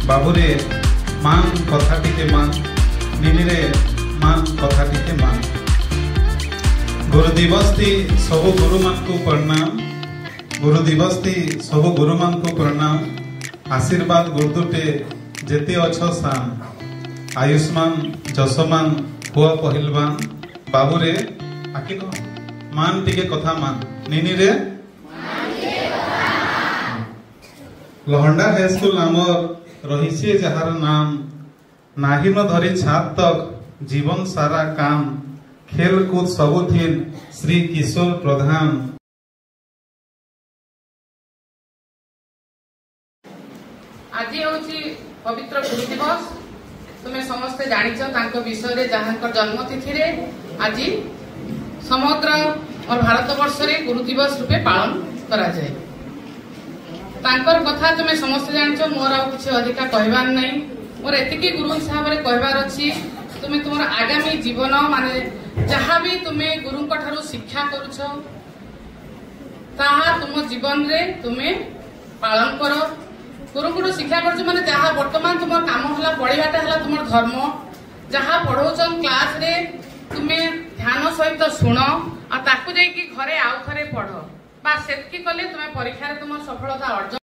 बाबुरे मान कथा टिके मान निनिरे मान कथा टिके मान गुरु दिवस थी सब गुरु मान को प्रणाम गुरु दिवस थी सब गुरु मान को प्रणाम आशीर्वाद गुरुदुटे जेते अच्छो सान आयुष्मान जसमान हुआ पहलवान बाबुरे आके मान टिके कथा मान निनिरे लहंडा हाईस्कूल आमर रही जार नाम नाही न धरी छात तक जीवन सारा काम खेल कूद सबुथिन श्री किशोर प्रधान। आज होची पवित्र गुरु दिवस तुम्हें समस्ते जानिछ तांको विषय रे जहांकर जन्म तिथि रे आज समग्र और भारत वर्ष रे गुरु दिवस रूपे पालन करा जाए। तांकर कथा तुम्हें समस्ते जानिछ मोर आ किछि अधिका कहबार नै मोर एतिकी गुरु हिसाब रे कहबार अछि तुम्हें तुम आगामी जीवन माने जहाँ भी तुम्हें गुरु ठारू शिक्षा करुछ ताहा तुम जीवन रे तुम्हें पालन कर गुरु शिक्षा कर माने जहाँ वर्तमान तुम काम होला पढ़ाटा है तुम धर्म जहाँ पढ़ौछन क्लास रे तुम्हें ध्यान सहित शुण आ ताकू जाइकी घरे आउ थरे पढ़ बा सेतकी कले तुम्हें परीक्षा रे तुम सफलता अर्जन